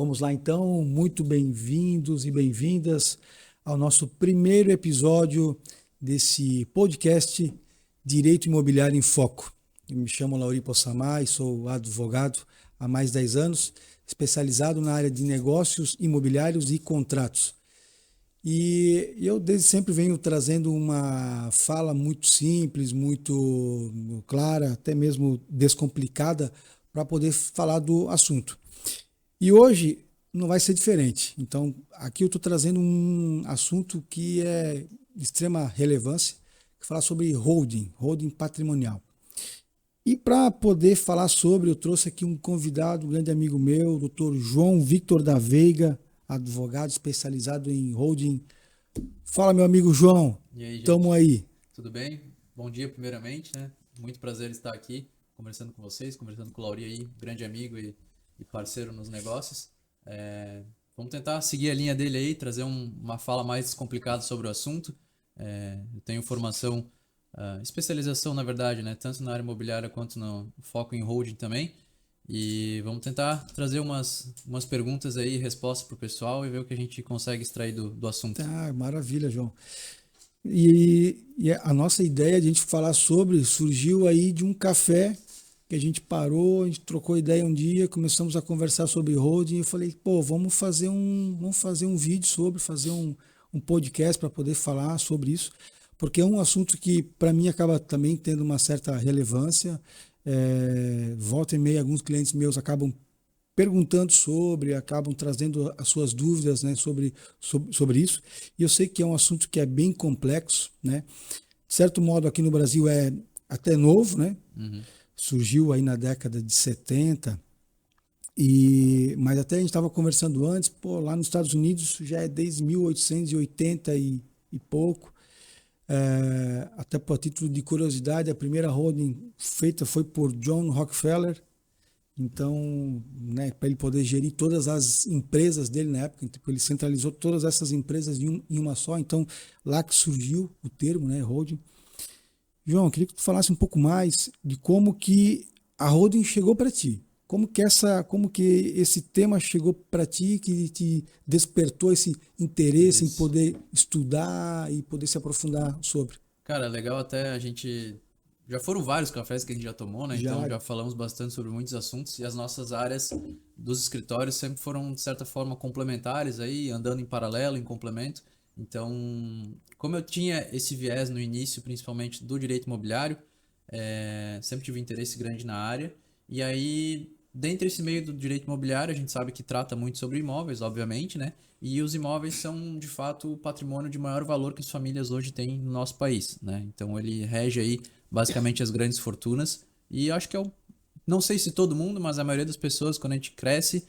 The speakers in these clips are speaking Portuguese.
Vamos lá então, muito bem-vindos e bem-vindas ao nosso primeiro episódio desse podcast Direito Imobiliário em Foco. Eu me chamo Lauri Possamay, sou advogado há mais de 10 anos, especializado na área de negócios imobiliários e contratos. E eu desde sempre venho trazendo uma fala muito simples, muito clara, até mesmo descomplicada, para poder falar do assunto. E hoje não vai ser diferente. Então, aqui eu estou trazendo um assunto que é de extrema relevância, que fala sobre holding patrimonial. E para poder falar sobre, eu trouxe aqui um convidado, um grande amigo meu, o Dr. João Victor da Veiga, advogado especializado em holding. Fala, meu amigo João. E aí, Tamo gente, aí. tudo bem? Bom dia, primeiramente, né? Muito prazer estar aqui conversando com vocês, conversando com o Lauri aí, grande amigo e parceiro nos negócios. Vamos tentar seguir a linha dele aí, trazer uma fala mais descomplicada sobre o assunto. Eu tenho formação, especialização, na verdade, né? Tanto na área imobiliária quanto no foco em holding também. E vamos tentar trazer umas perguntas aí, respostas para o pessoal e ver o que a gente consegue extrair do assunto. Tá, maravilha, João. E a nossa ideia de a gente falar sobre surgiu aí de um café que a gente parou, a gente trocou ideia um dia, começamos a conversar sobre holding e eu falei, pô, vamos fazer um vídeo sobre, fazer um podcast para poder falar sobre isso, porque é um assunto que para mim acaba também tendo uma certa relevância. Volta e meia, alguns clientes meus acabam perguntando sobre, acabam trazendo as suas dúvidas, né, sobre isso. E eu sei que é um assunto que é bem complexo, né? De certo modo, aqui no Brasil é até novo, né? Uhum. Surgiu aí na década de 70, mas até a gente estava conversando antes, pô, lá nos Estados Unidos já é desde 1880 e pouco. Até por título de curiosidade, a primeira holding feita foi por John Rockefeller. Então, né, para ele poder gerir todas as empresas dele na época, tipo, ele centralizou todas essas empresas em uma só. Então, lá que surgiu o termo, né, holding. João, eu queria que tu falasse um pouco mais de como que a holding chegou para ti. Como que esse tema chegou para ti, que te despertou esse interesse em Isso. poder estudar e poder se aprofundar sobre. Cara, legal até a gente. Já foram vários cafés que a gente já tomou, né? Então Já, já falamos bastante sobre muitos assuntos e as nossas áreas dos escritórios sempre foram, de certa forma, complementares aí, andando em paralelo, em complemento. Então, como eu tinha esse viés no início, principalmente do direito imobiliário, sempre tive interesse grande na área. E aí, dentro desse meio do direito imobiliário, a gente sabe que trata muito sobre imóveis, obviamente, né? E os imóveis são, de fato, o patrimônio de maior valor que as famílias hoje têm no nosso país, né? Então, ele rege aí, basicamente, as grandes fortunas. E acho que não sei se todo mundo, mas a maioria das pessoas, quando a gente cresce,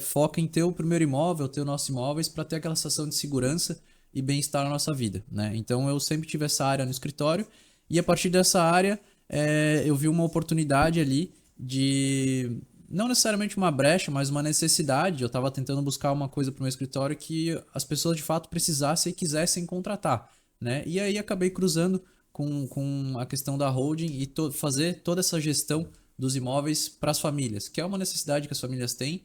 foca em ter o primeiro imóvel, ter o nosso imóveis, para ter aquela sensação de segurança e bem-estar na nossa vida, né? Então, eu sempre tive essa área no escritório e a partir dessa área, eu vi uma oportunidade ali de não necessariamente uma brecha, mas uma necessidade. Eu estava tentando buscar uma coisa para o meu escritório que as pessoas de fato precisassem e quisessem contratar, né? E aí acabei cruzando com a questão da holding e fazer toda essa gestão dos imóveis para as famílias, que é uma necessidade que as famílias têm.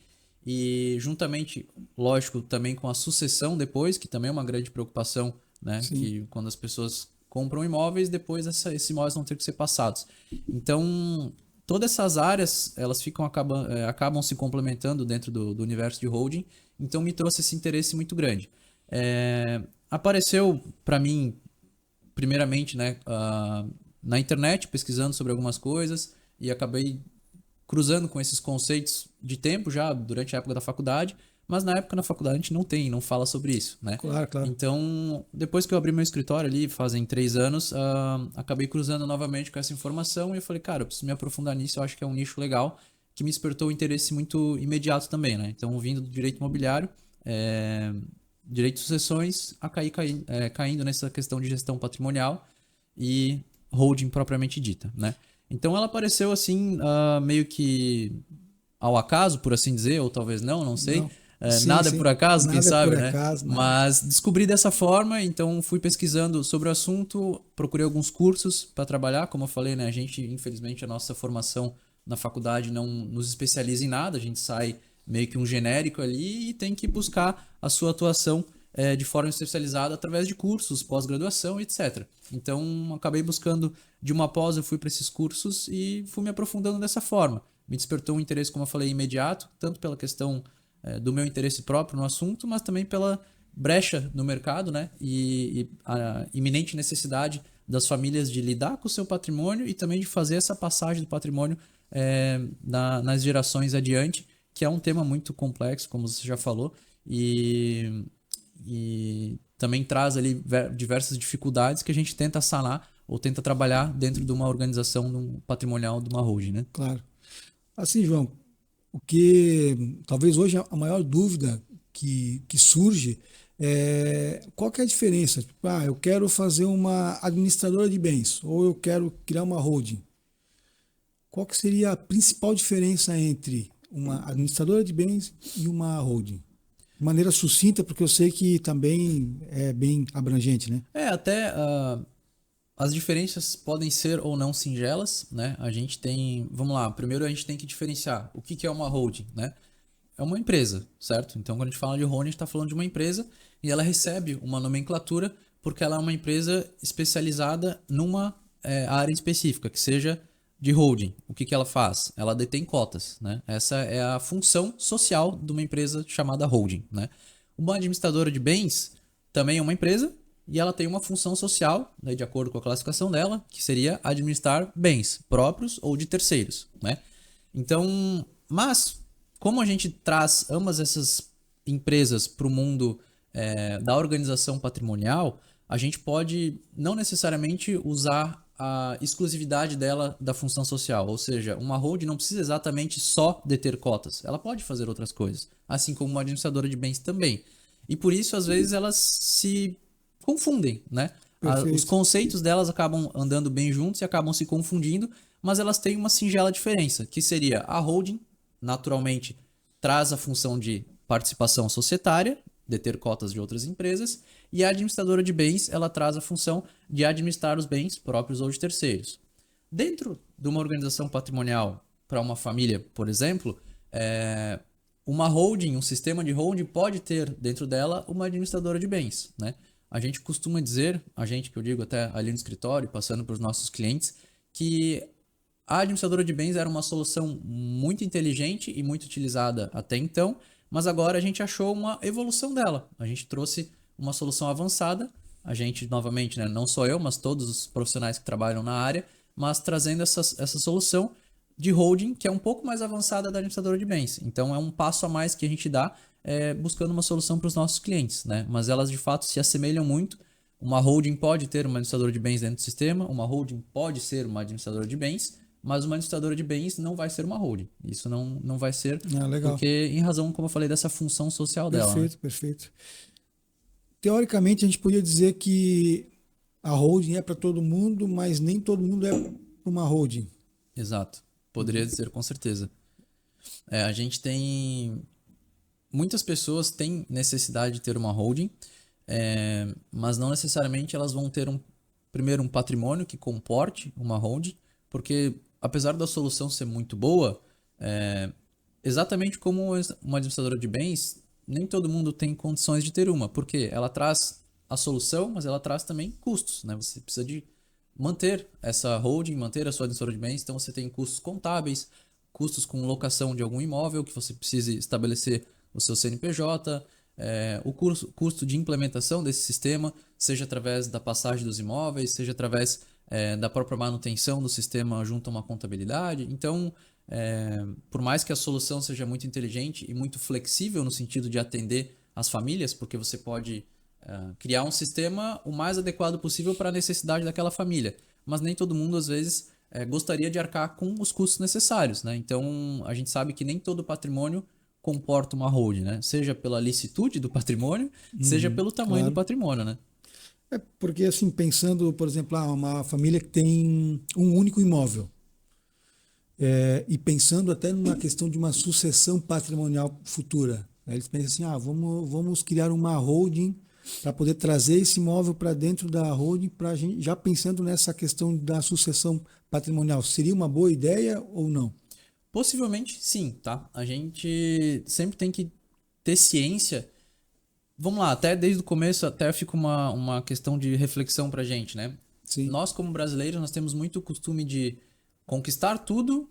E juntamente, lógico, também com a sucessão depois, que também é uma grande preocupação, né? sim. Que quando as pessoas compram imóveis, depois esses imóveis vão ter que ser passados. Então, todas essas áreas elas acabam se complementando dentro do universo de holding, então me trouxe esse interesse muito grande. Apareceu para mim, primeiramente, né, na internet, pesquisando sobre algumas coisas e acabei cruzando com esses conceitos de tempo já durante a época da faculdade, mas na época na faculdade a gente não fala sobre isso, né? Claro, claro. Então, depois que eu abri meu escritório ali, fazem 3 anos, acabei cruzando novamente com essa informação e eu falei, cara, eu preciso me aprofundar nisso, eu acho que é um nicho legal, que me despertou um interesse muito imediato também, né? Então, vindo do direito imobiliário, direito de sucessões, caindo nessa questão de gestão patrimonial e holding propriamente dita, né? Então ela apareceu assim, meio que ao acaso, por assim dizer, ou talvez não sei. Não. Sim, Nada é por sim. acaso, quem Nada é por sabe, né? acaso, nada. Mas descobri dessa forma, então fui pesquisando sobre o assunto, procurei alguns cursos para trabalhar, como eu falei, né? A gente, infelizmente, a nossa formação na faculdade não nos especializa em nada, a gente sai meio que um genérico ali e tem que buscar a sua atuação de forma especializada através de cursos, pós-graduação, etc. Então, acabei buscando de uma pós, eu fui para esses cursos e fui me aprofundando dessa forma. Me despertou um interesse, como eu falei, imediato, tanto pela questão do meu interesse próprio no assunto, mas também pela brecha no mercado, né? E a iminente necessidade das famílias de lidar com o seu patrimônio e também de fazer essa passagem do patrimônio nas gerações adiante, que é um tema muito complexo, como você já falou, e também traz ali diversas dificuldades que a gente tenta sanar ou tenta trabalhar dentro de uma organização patrimonial de uma holding, né? Claro. Assim, João, o que talvez hoje a maior dúvida que surge é qual que é a diferença? Tipo, eu quero fazer uma administradora de bens ou eu quero criar uma holding. Qual que seria a principal diferença entre uma administradora de bens e uma holding? De maneira sucinta, porque eu sei que também é bem abrangente, né? As diferenças podem ser ou não singelas, né? A gente tem, vamos lá, primeiro a gente tem que diferenciar o que é uma holding, né? É uma empresa, certo? Então, quando a gente fala de holding, a gente está falando de uma empresa e ela recebe uma nomenclatura porque ela é uma empresa especializada numa área específica, que seja de holding. O que ela faz? Ela detém cotas, né? Essa é a função social de uma empresa chamada holding, né? Uma administradora de bens também é uma empresa e ela tem uma função social, né, de acordo com a classificação dela, que seria administrar bens próprios ou de terceiros, né? Então, mas como a gente traz ambas essas empresas para o mundo da organização patrimonial, a gente pode não necessariamente usar a exclusividade dela da função social. Ou seja, uma holding não precisa exatamente só deter cotas. Ela pode fazer outras coisas, assim como uma administradora de bens também. E por isso, às vezes, elas se confundem, né? Os conceitos delas acabam andando bem juntos e acabam se confundindo, mas elas têm uma singela diferença, que seria a holding, naturalmente, traz a função de participação societária, deter cotas de outras empresas, e a administradora de bens, ela traz a função de administrar os bens próprios ou de terceiros. Dentro de uma organização patrimonial para uma família, por exemplo, uma holding, um sistema de holding pode ter dentro dela uma administradora de bens, né? A gente costuma dizer, que eu digo até ali no escritório, passando para os nossos clientes, que a administradora de bens era uma solução muito inteligente e muito utilizada até então, mas agora a gente achou uma evolução dela. A gente trouxe uma solução avançada, a gente, novamente, né, não só eu, mas todos os profissionais que trabalham na área, mas trazendo essa solução de holding, que é um pouco mais avançada da administradora de bens. Então, é um passo a mais que a gente dá buscando uma solução para os nossos clientes, né? Mas elas, de fato, se assemelham muito. Uma holding pode ter uma administradora de bens dentro do sistema, uma holding pode ser uma administradora de bens, mas uma administradora de bens não vai ser uma holding. Isso não vai ser, porque em razão, como eu falei, dessa função social dela. Perfeito, né? Perfeito. Teoricamente, a gente podia dizer que a holding é para todo mundo, mas nem todo mundo é uma holding. Exato. Poderia dizer com certeza. A gente tem... Muitas pessoas têm necessidade de ter uma holding, mas não necessariamente elas vão ter primeiro um patrimônio que comporte uma holding, porque apesar da solução ser muito boa, exatamente como uma administradora de bens, nem todo mundo tem condições de ter uma, porque ela traz a solução, mas ela traz também custos, né? Você precisa de manter essa holding, manter a sua administradora de bens, então você tem custos contábeis, custos com locação de algum imóvel que você precise estabelecer o seu CNPJ, o custo de implementação desse sistema, seja através da passagem dos imóveis, seja através da própria manutenção do sistema junto a uma contabilidade. Então, por mais que a solução seja muito inteligente e muito flexível no sentido de atender as famílias, porque você pode criar um sistema o mais adequado possível para a necessidade daquela família, mas nem todo mundo, às vezes, gostaria de arcar com os custos necessários, né? Então, a gente sabe que nem todo patrimônio comporta uma holding, né? Seja pela licitude do patrimônio, seja pelo tamanho do patrimônio, né? Porque, assim, pensando, por exemplo, uma família que tem um único imóvel, e pensando até numa questão de uma sucessão patrimonial futura, né? Eles pensam assim, vamos criar uma holding para poder trazer esse imóvel para dentro da holding, para a gente, já pensando nessa questão da sucessão patrimonial. Seria uma boa ideia ou não? Possivelmente sim, tá? A gente sempre tem que ter ciência. Vamos lá, até desde o começo até fica uma questão de reflexão pra gente, né? Sim, Nós, como brasileiros, nós temos muito o costume de conquistar tudo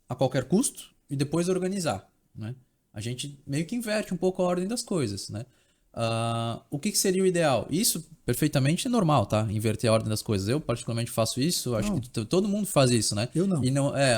a qualquer custo e depois organizar, né? A gente meio que inverte um pouco a ordem das coisas, né? O que seria o ideal? Isso perfeitamente é normal, tá? Inverter a ordem das coisas. Eu particularmente faço isso, acho que não, todo mundo faz isso, né? eu não, E não é,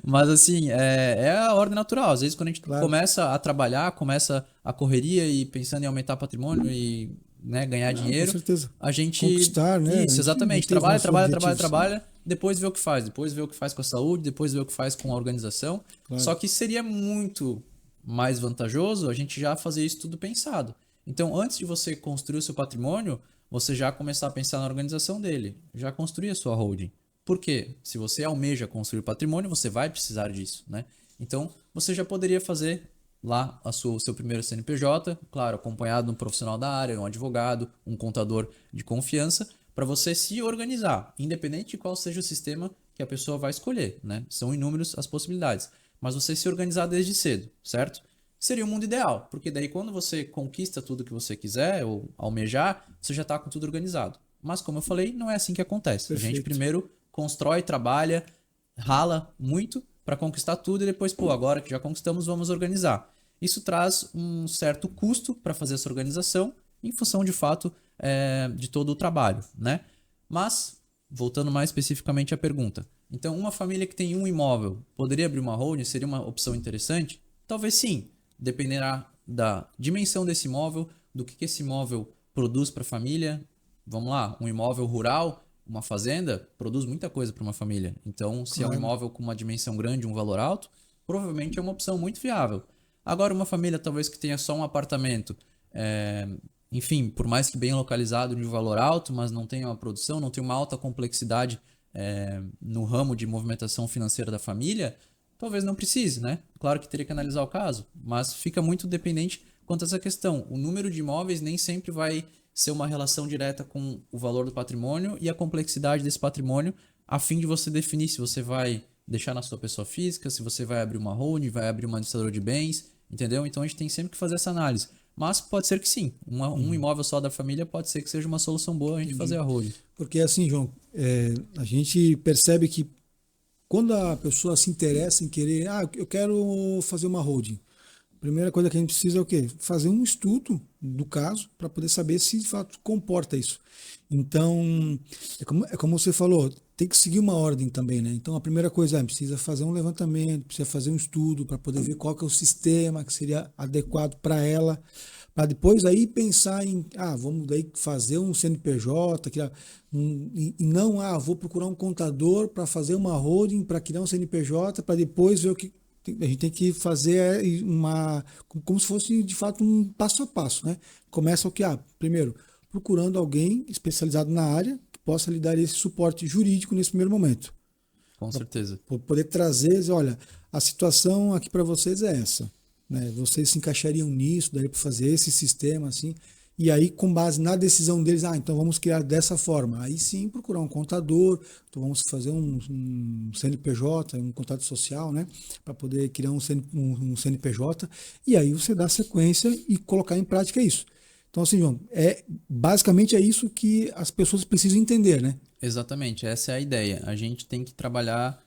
mas assim, é a ordem natural. Às vezes quando a gente claro. começa a trabalhar, começa a correria e pensando em aumentar patrimônio e, né, ganhar Não, com dinheiro, certeza. a gente Conquistar, né? A isso, gente exatamente, tem os trabalha, nossos trabalha, trabalha, objetivos, trabalha, depois vê o que faz, depois vê o que faz com a saúde, depois vê o que faz com a organização. claro. Só que seria muito mais vantajoso a gente já fazer isso tudo pensado. Então, antes de você construir o seu patrimônio, você já começar a pensar na organização dele, já construir a sua holding. Por quê? Se você almeja construir patrimônio, você vai precisar disso, né? Então, você já poderia fazer lá o seu primeiro CNPJ, claro, acompanhado de um profissional da área, um advogado, um contador de confiança, para você se organizar, independente de qual seja o sistema que a pessoa vai escolher, né? São inúmeras as possibilidades, mas você se organizar desde cedo, certo? Seria o mundo ideal, porque daí quando você conquista tudo que você quiser ou almejar, você já está com tudo organizado. Mas como eu falei, não é assim que acontece. A gente Perfeito. primeiro constrói, trabalha, rala muito para conquistar tudo e depois, pô, agora que já conquistamos, vamos organizar. Isso traz um certo custo para fazer essa organização, em função de fato de todo o trabalho, né? Mas, voltando mais especificamente à pergunta, então uma família que tem um imóvel poderia abrir uma holding? Seria uma opção interessante? Talvez sim, dependerá da dimensão desse imóvel, do que esse imóvel produz para a família. Vamos lá, um imóvel rural, uma fazenda, produz muita coisa para uma família. Então, se é um Claro. imóvel com uma dimensão grande, um valor alto, provavelmente é uma opção muito viável. Agora, uma família talvez que tenha só um apartamento, enfim, por mais que bem localizado de um valor alto, mas não tenha uma produção, não tenha uma alta complexidade no ramo de movimentação financeira da família, talvez não precise, né? Claro que teria que analisar o caso, mas fica muito dependente quanto a essa questão. O número de imóveis nem sempre vai ser uma relação direta com o valor do patrimônio e a complexidade desse patrimônio, a fim de você definir se você vai deixar na sua pessoa física, se você vai abrir uma holding, vai abrir uma administradora de bens, entendeu? Então a gente tem sempre que fazer essa análise. Mas pode ser que sim, um imóvel só da família pode ser que seja uma solução boa a gente fazer Entendi. a holding. Porque assim, João, a gente percebe que quando a pessoa se interessa em querer, eu quero fazer uma holding. A primeira coisa que a gente precisa é o quê? Fazer um estudo do caso para poder saber se de fato comporta isso. Então, é como você falou, tem que seguir uma ordem também, né? Então, a primeira coisa é precisa fazer um levantamento, precisa fazer um estudo para poder ver qual que é o sistema que seria adequado para ela, para depois aí pensar em, vamos daí fazer um CNPJ, e não, vou procurar um contador para fazer uma holding, para criar um CNPJ, para depois ver o que a gente tem que fazer como se fosse de fato um passo a passo, né? Começa o que? Primeiro, procurando alguém especializado na área que possa lhe dar esse suporte jurídico nesse primeiro momento. Com certeza. Para poder trazer, olha, a situação aqui para vocês é essa, né? Vocês se encaixariam nisso, daria para fazer esse sistema assim. E aí, com base na decisão deles, então vamos criar dessa forma. Aí sim, procurar um contador, então vamos fazer um CNPJ, um contrato social, né? Para poder criar um CNPJ. E aí você dá sequência e colocar em prática isso. Então, assim, João, basicamente é isso que as pessoas precisam entender, né? Exatamente, essa é a ideia. A gente tem que trabalhar.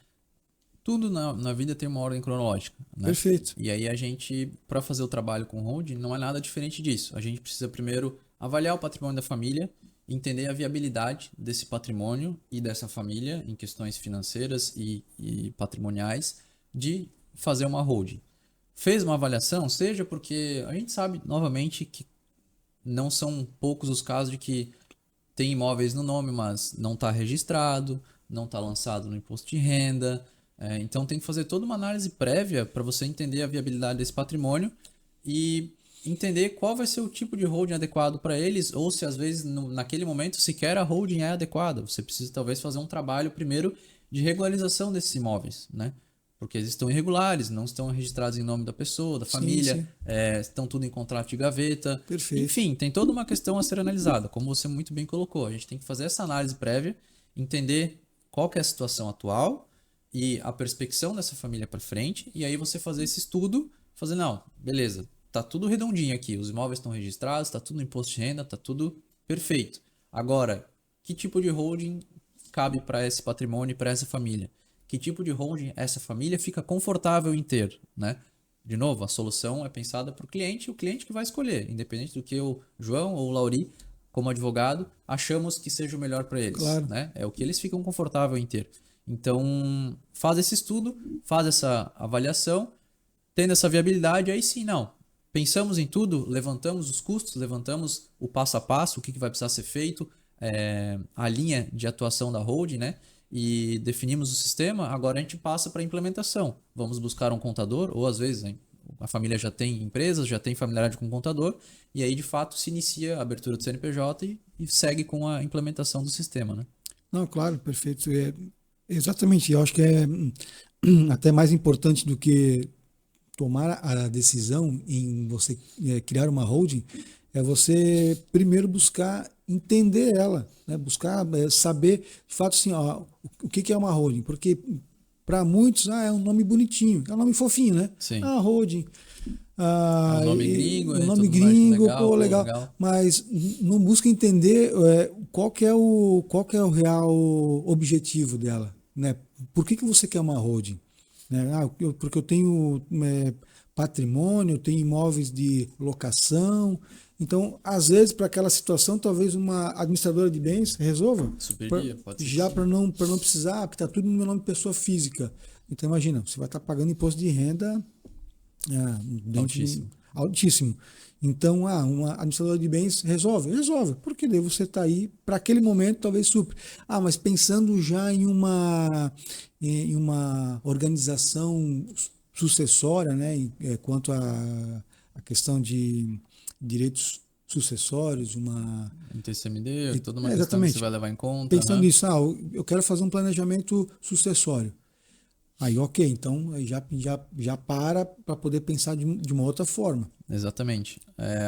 Tudo na vida tem uma ordem cronológica, né? Perfeito. E aí a gente, para fazer o trabalho com holding, não é nada diferente disso. A gente precisa primeiro avaliar o patrimônio da família, entender a viabilidade desse patrimônio e dessa família em questões financeiras e patrimoniais de fazer uma holding. Fez uma avaliação, seja porque a gente sabe, novamente, que não são poucos os casos de que tem imóveis no nome, mas não está registrado, não está lançado no imposto de renda. Então tem que fazer toda uma análise prévia para você entender a viabilidade desse patrimônio e entender qual vai ser o tipo de holding adequado para eles, ou se às vezes naquele momento sequer a holding é adequada. Você precisa talvez fazer um trabalho primeiro de regularização desses imóveis, né? Porque eles estão irregulares, não estão registrados em nome da pessoa, da Sim, família, sim. estão tudo em contrato de gaveta. Perfeito. Enfim, tem toda uma questão a ser analisada, como você muito bem colocou. A gente tem que fazer essa análise prévia, entender qual que é a situação atual e a perspecção dessa família para frente, e aí você fazer esse estudo, fazer, não, beleza, tá tudo redondinho aqui, os imóveis estão registrados, tá tudo no imposto de renda, tá tudo perfeito. Agora, que tipo de holding cabe para esse patrimônio e para essa família? Que tipo de holding essa família fica confortável em ter, né? De novo, a solução é pensada para o cliente que vai escolher, independente do que o João ou o Lauri, como advogado, achamos que seja o melhor para eles, Claro. né? É o que eles ficam confortável em ter. Então, faz esse estudo, faz essa avaliação, tendo essa viabilidade, aí sim, não. Pensamos em tudo, levantamos os custos, levantamos o passo a passo, o que vai precisar ser feito, a linha de atuação da holding, né? E definimos o sistema, agora a gente passa para a implementação. Vamos buscar um contador, ou às vezes, né, a família já tem empresas, já tem familiaridade com o contador, e aí de fato se inicia a abertura do CNPJ e segue com a implementação do sistema, né? Não, claro, perfeito. Exatamente, eu acho que é até mais importante do que tomar a decisão em você criar uma holding, é você primeiro buscar entender ela, né? Buscar saber, de fato, assim, ó, o que é uma holding, porque para muitos é um nome bonitinho, é um nome fofinho, né? Sim. Ah, holding. É um nome gringo, um nome todo mundo acha gringo, legal, pô, pô, legal, legal. mas não busca entender qual que é o real objetivo dela, né? Por que você quer uma holding? Né? Porque eu tenho patrimônio, eu tenho imóveis de locação. Então, às vezes, para aquela situação, talvez uma administradora de bens resolva. Superia, pode ser que Já sim. para não precisar, porque está tudo no meu nome de pessoa física. Então, imagina, você vai estar pagando imposto de renda Altíssimo. altíssimo. Então, uma administradora de bens resolve? Resolve, porque daí você está aí, para aquele momento, talvez supre. Mas pensando já em uma organização sucessória, né, quanto à questão de direitos sucessórios, Um TCMD, toda uma questão que você exatamente, vai levar em conta, pensando né? nisso, eu quero fazer um planejamento sucessório. Aí, ok, então aí já para poder pensar de uma outra forma. Exatamente.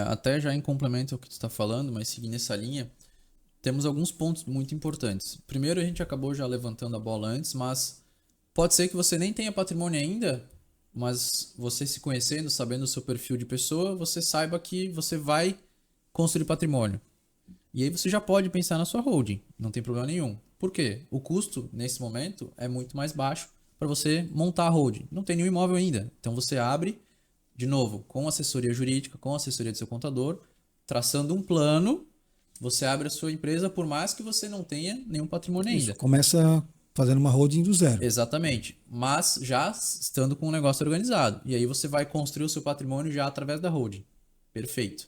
Até já em complemento ao que tu está falando, mas seguindo essa linha, temos alguns pontos muito importantes. Primeiro, a gente acabou já levantando a bola antes, mas pode ser que você nem tenha patrimônio ainda, mas você se conhecendo, sabendo o seu perfil de pessoa, você saiba que você vai construir patrimônio. E aí você já pode pensar na sua holding, não tem problema nenhum. Por quê? O custo, nesse momento, é muito mais baixo para você montar a holding. Não tem nenhum imóvel ainda. Então você abre, de novo, com assessoria jurídica, com assessoria do seu contador, traçando um plano, você abre a sua empresa por mais que você não tenha nenhum patrimônio Isso, ainda. começa fazendo uma holding do zero. Exatamente. Mas já estando com um negócio organizado. E aí você vai construir o seu patrimônio já através da holding. Perfeito.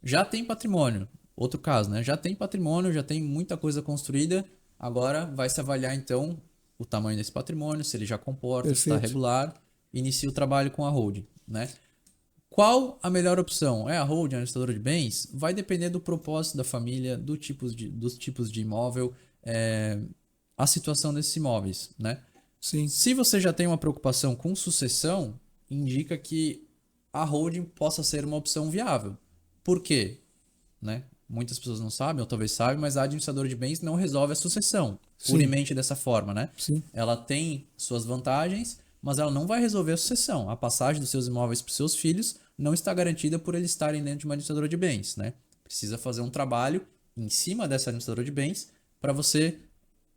Já tem patrimônio. Outro caso, né? Já tem patrimônio, já tem muita coisa construída. Agora vai se avaliar então o tamanho desse patrimônio, se ele já comporta, se está Perfeito. regular. Inicia o trabalho com a holding, né? Qual a melhor opção? É a holding, a administradora de bens? Vai depender do propósito da família, dos tipos de imóvel, a situação desses imóveis, né? Sim. Se você já tem uma preocupação com sucessão, indica que a holding possa ser uma opção viável. Por quê? Né? Muitas pessoas não sabem, ou talvez sabem, mas a administradora de bens não resolve a sucessão, Sim. puramente dessa forma, né? Sim. Ela tem suas vantagens, mas ela não vai resolver a sucessão. A passagem dos seus imóveis para os seus filhos não está garantida por eles estarem dentro de uma administradora de bens, né? Precisa fazer um trabalho em cima dessa administradora de bens para você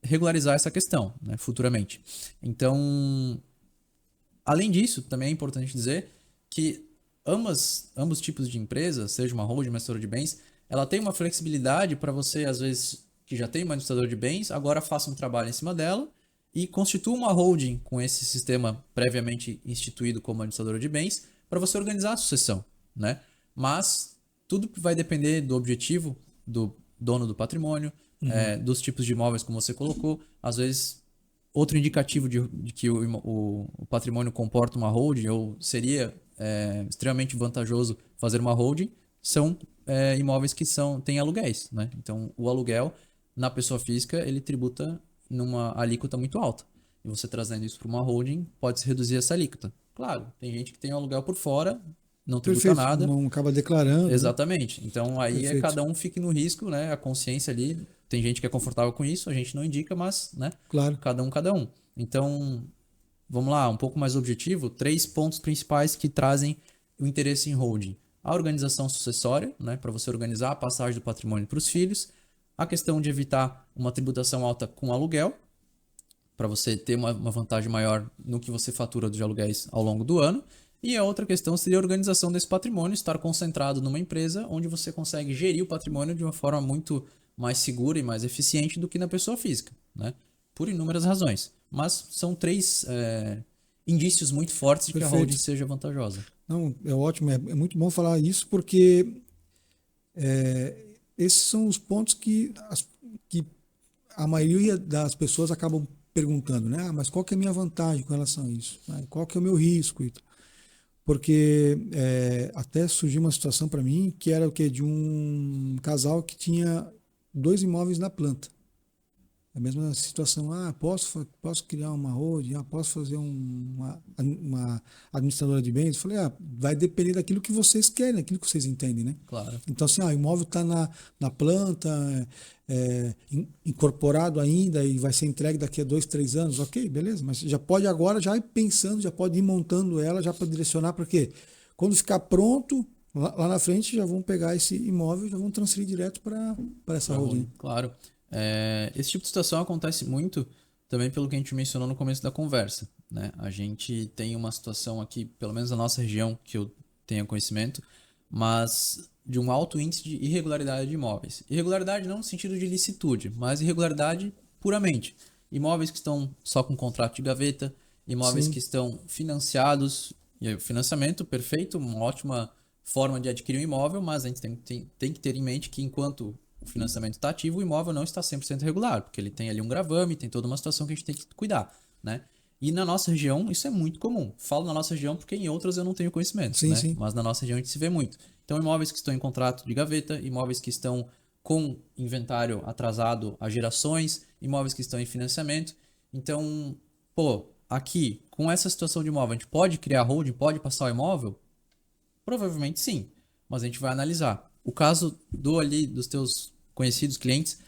regularizar essa questão, né, futuramente. Então, além disso, também é importante dizer que ambos tipos de empresa, seja uma holding, uma administradora de bens, ela tem uma flexibilidade para você, às vezes, que já tem uma administradora de bens, agora faça um trabalho em cima dela e constitua uma holding com esse sistema previamente instituído como administradora de bens para você organizar a sucessão, né? Mas tudo vai depender do objetivo do dono do patrimônio, dos tipos de imóveis como você colocou. Às vezes, outro indicativo de que o patrimônio comporta uma holding ou seria extremamente vantajoso fazer uma holding são imóveis que têm aluguéis, né? Então, o aluguel na pessoa física ele tributa numa alíquota muito alta. E você trazendo isso para uma holding pode se reduzir essa alíquota. Claro, tem gente que tem aluguel por fora, não tributa Perfeito. nada. Não acaba declarando. Exatamente. Então aí Perfeito. cada um fique no risco, né? A consciência ali. Tem gente que é confortável com isso, a gente não indica, mas, né? Claro. Cada um. Então, vamos lá, um pouco mais objetivo, 3 pontos principais que trazem o interesse em holding. A organização sucessória, né, para você organizar a passagem do patrimônio para os filhos. A questão de evitar uma tributação alta com aluguel, para você ter uma vantagem maior no que você fatura de aluguéis ao longo do ano. E a outra questão seria a organização desse patrimônio, estar concentrado numa empresa onde você consegue gerir o patrimônio de uma forma muito mais segura e mais eficiente do que na pessoa física, né? Por inúmeras razões. Mas são 3 indícios muito fortes de que a holding seja vantajosa. Não, é ótimo, é muito bom falar isso, porque esses são os pontos que a maioria das pessoas acabam perguntando, né? Mas qual que é a minha vantagem com relação a isso? Qual que é o meu risco? Porque até surgiu uma situação para mim que era o quê? De um casal que tinha 2 imóveis na planta. A mesma situação, posso criar uma holding, posso fazer uma administradora de bens? Eu falei, vai depender daquilo que vocês querem, daquilo que vocês entendem, né? Claro. Então, assim, o imóvel está na planta, incorporado ainda e vai ser entregue daqui a 2, 3 anos, ok, beleza, mas já pode agora, já ir pensando, já pode ir montando ela, já para direcionar, porque quando ficar pronto, lá na frente já vão pegar esse imóvel e já vão transferir direto para essa holding. Claro. Esse tipo de situação acontece muito também pelo que a gente mencionou no começo da conversa, né? A gente tem uma situação aqui, pelo menos na nossa região, que eu tenho conhecimento, mas de um alto índice de irregularidade de imóveis. Irregularidade não no sentido de ilicitude, mas irregularidade puramente. Imóveis que estão só com contrato de gaveta, imóveis que estão financiados, e aí o financiamento, perfeito, uma ótima forma de adquirir um imóvel, mas a gente tem que ter em mente que enquanto o financiamento está ativo, o imóvel não está 100% regular, porque ele tem ali um gravame, tem toda uma situação que a gente tem que cuidar, né? E na nossa região isso é muito comum. Falo na nossa região porque em outras eu não tenho conhecimento, né? Sim. Mas na nossa região a gente se vê muito. Então, imóveis que estão em contrato de gaveta, imóveis que estão com inventário atrasado há gerações, imóveis que estão em financiamento. Então, aqui, com essa situação de imóvel, a gente pode criar holding, pode passar o imóvel? Provavelmente sim, mas a gente vai analisar. O caso dos teus conhecidos clientes,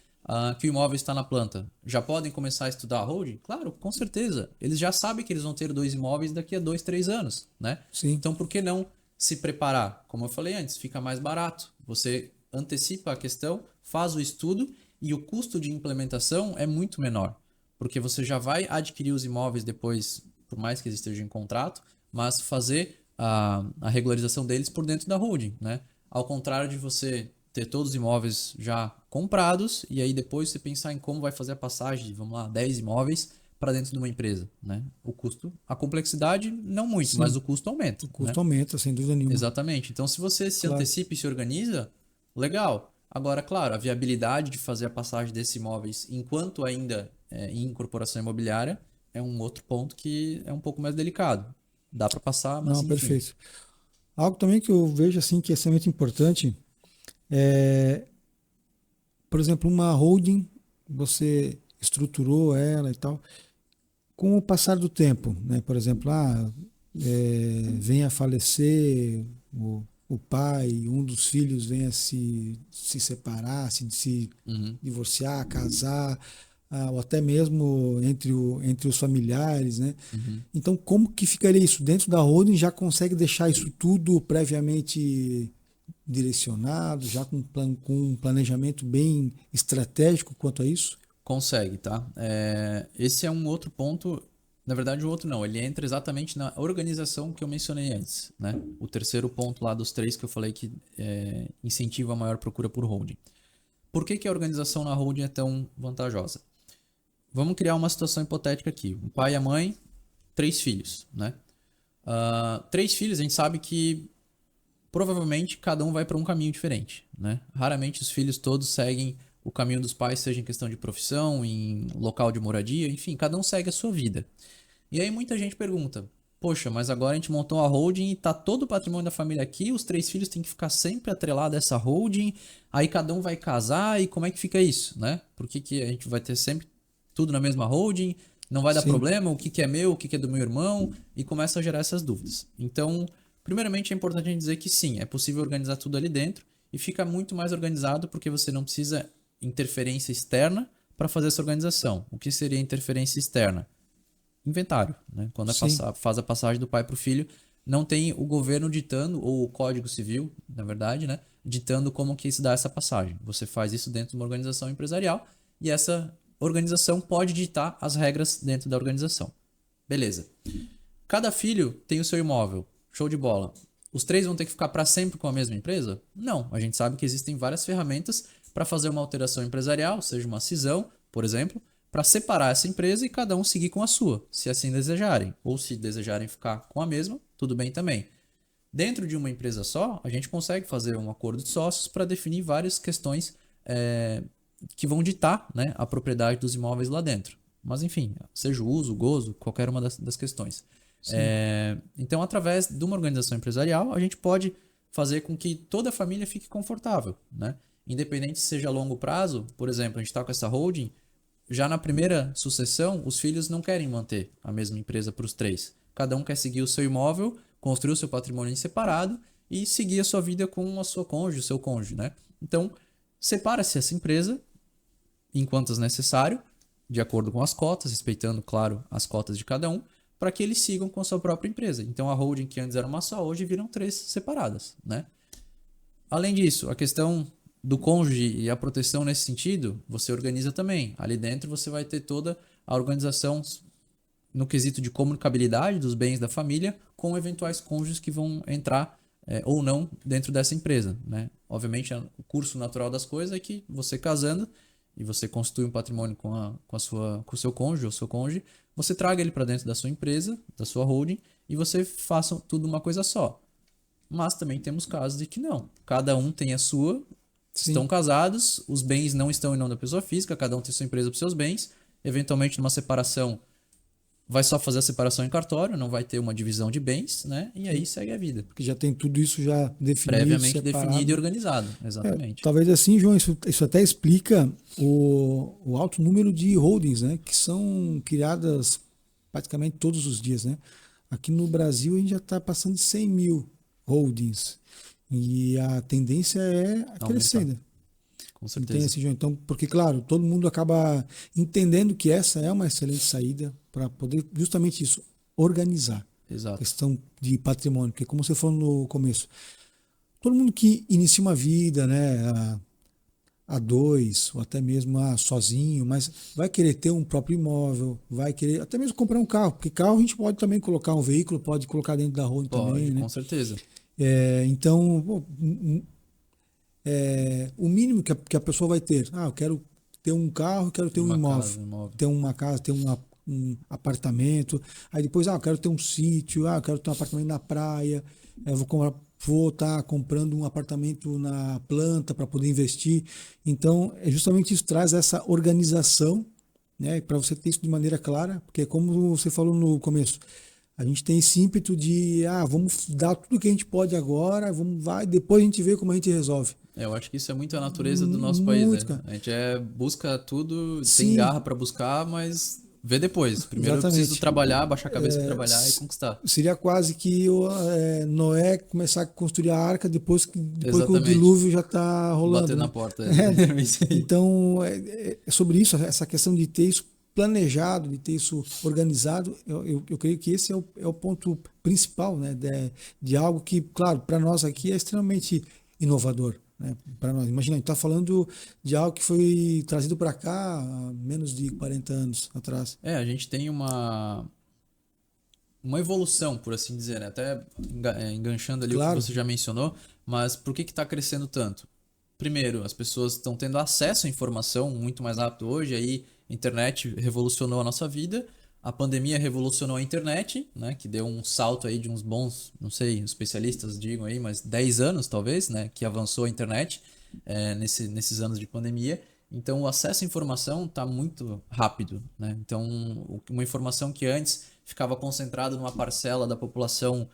que o imóvel está na planta, já podem começar a estudar a holding? Claro, com certeza. Eles já sabem que eles vão ter 2 imóveis daqui a 2, 3 anos, né? Sim. Então, por que não se preparar? Como eu falei antes, fica mais barato. Você antecipa a questão, faz o estudo e o custo de implementação é muito menor, porque você já vai adquirir os imóveis depois, por mais que eles estejam em contrato, mas fazer a regularização deles por dentro da holding, né? Ao contrário de você ter todos os imóveis já comprados e aí depois você pensar em como vai fazer a passagem de, 10 imóveis para dentro de uma empresa, né? O custo, a complexidade não muito, mas o custo aumenta. O custo aumenta, sem dúvida nenhuma. Exatamente. Então, se você se antecipa e se organiza, legal. Agora, claro, a viabilidade de fazer a passagem desses imóveis enquanto ainda em incorporação imobiliária é um outro ponto que é um pouco mais delicado. Dá para passar, mas Não, enfim. perfeito. Algo também que eu vejo assim que é extremamente importante por exemplo, uma holding, você estruturou ela e tal, com o passar do tempo, né? Por exemplo, vem a falecer o pai, um dos filhos vem a se separar, se divorciar, casar, ou até mesmo entre os familiares, né? Então, como que ficaria isso? Dentro da holding já consegue deixar isso tudo previamente direcionado, já com um planejamento bem estratégico quanto a isso? Consegue, tá? Esse é um outro ponto, na verdade um outro não, ele entra exatamente na organização que eu mencionei antes, né? O terceiro ponto lá dos 3 que eu falei que incentiva a maior procura por holding. Por que a organização na holding é tão vantajosa? Vamos criar uma situação hipotética aqui. Um pai e a mãe, 3 filhos, né? 3 filhos, a gente sabe que provavelmente cada um vai para um caminho diferente, né? Raramente os filhos todos seguem o caminho dos pais, seja em questão de profissão, em local de moradia, enfim, cada um segue a sua vida. E aí muita gente pergunta, poxa, mas agora a gente montou a holding e tá todo o patrimônio da família aqui, os 3 filhos têm que ficar sempre atrelados a essa holding, aí cada um vai casar e como é que fica isso, né? Por que a gente vai ter sempre tudo na mesma holding? Não vai dar problema? O que é meu? O que é do meu irmão? E começa a gerar essas dúvidas. Então, primeiramente é importante a gente dizer que sim, é possível organizar tudo ali dentro e fica muito mais organizado porque você não precisa interferência externa para fazer essa organização. O que seria interferência externa? inventário, né? Quando Sim. faz a passagem do pai para o filho, não tem o governo ditando, ou o Código Civil, na verdade, né? Ditando como que se dá essa passagem. Você faz isso dentro de uma organização empresarial e essa organização pode ditar as regras dentro da organização. Beleza. Cada filho tem o seu imóvel. Show de bola. Os três vão ter que ficar para sempre com a mesma empresa? Não. A gente sabe que existem várias ferramentas para fazer uma alteração empresarial, seja uma cisão, por exemplo, para separar essa empresa e cada um seguir com a sua, se assim desejarem. Ou se desejarem ficar com a mesma, tudo bem também. Dentro de uma empresa só, a gente consegue fazer um acordo de sócios para definir várias questões que vão ditar, né, a propriedade dos imóveis lá dentro. Mas enfim, seja o uso, o gozo, qualquer uma das questões. Então, através de uma organização empresarial, a gente pode fazer com que toda a família fique confortável, né? Independente se seja a longo prazo, por exemplo, a gente está com essa holding, já na primeira sucessão, os filhos não querem manter a mesma empresa para os três. Cada um quer seguir o seu imóvel, construir o seu patrimônio em separado e seguir a sua vida com a sua cônjuge, o seu cônjuge, né? Então, separa-se essa empresa enquanto necessário, de acordo com as cotas, respeitando, claro, as cotas de cada um, para que eles sigam com a sua própria empresa. Então, a holding que antes era uma só, hoje viram três separadas, né? Além disso, a questão do cônjuge e a proteção nesse sentido, você organiza também. Ali dentro você vai ter toda a organização no quesito de comunicabilidade dos bens da família com eventuais cônjuges que vão entrar ou não dentro dessa empresa, né? Obviamente, o curso natural das coisas é que você casando e você constitui um patrimônio com o seu cônjuge ou seu cônjuge, você traga ele para dentro da sua empresa, da sua holding, e você faça tudo uma coisa só. Mas também temos casos de que não. Cada um tem a sua, Sim. estão casados, os bens não estão em nome da pessoa física, cada um tem sua empresa para os seus bens. Eventualmente, numa separação, vai só fazer a separação em cartório, não vai ter uma divisão de bens, né? E aí segue a vida. Porque já tem tudo isso já definido, Previamente separado. definido e organizado, exatamente. Talvez assim, João, isso até explica o alto número de holdings, né? Que são criadas praticamente todos os dias, né? Aqui no Brasil a gente já está passando de 100 mil holdings. E a tendência é crescendo. Com certeza. Assim, João? Então, porque, claro, todo mundo acaba entendendo que essa é uma excelente saída para poder justamente isso, organizar. Exato. A questão de patrimônio. Porque, como você falou no começo, todo mundo que inicia uma vida, né, a dois, ou até mesmo sozinho, mas vai querer ter um próprio imóvel, vai querer até mesmo comprar um carro, porque carro a gente pode também colocar um veículo, pode colocar dentro da holding também, né? Com certeza. Então, o mínimo que a pessoa vai ter, eu quero ter um carro, quero ter um imóvel, ter uma casa, ter um apartamento, aí depois, eu quero ter um sítio, eu quero ter um apartamento na praia, vou estar comprando um apartamento na planta para poder investir. Então, justamente isso traz essa organização, né, para você ter isso de maneira clara, porque como você falou no começo, a gente tem esse ímpeto de, vamos dar tudo que a gente pode agora, depois a gente vê como a gente resolve. Eu acho que isso é muito a natureza do nosso país, né? A gente busca tudo, Sim. tem garra para buscar, mas vê depois. Primeiro eu preciso trabalhar, baixar a cabeça para trabalhar e conquistar. Seria quase que Noé começar a construir a arca depois que o dilúvio já está rolando. Bater na porta. Então, é sobre isso, essa questão de ter isso planejado, de ter isso organizado, eu creio que esse é o ponto principal, né, de algo que, claro, para nós aqui é extremamente inovador. Né, para nós. Imagina, a gente está falando de algo que foi trazido para cá há menos de 40 anos atrás. A gente tem uma evolução, por assim dizer, né? Até enganchando ali o que você já mencionou, mas por que está crescendo tanto? Primeiro, as pessoas estão tendo acesso à informação muito mais rápido hoje, aí a internet revolucionou a nossa vida, a pandemia revolucionou a internet, né, que deu um salto aí de uns bons, não sei, especialistas digam aí, mas 10 anos talvez, né, que avançou a internet nesses anos de pandemia. Então o acesso à informação está muito rápido, né? Então uma informação que antes ficava concentrada numa parcela da população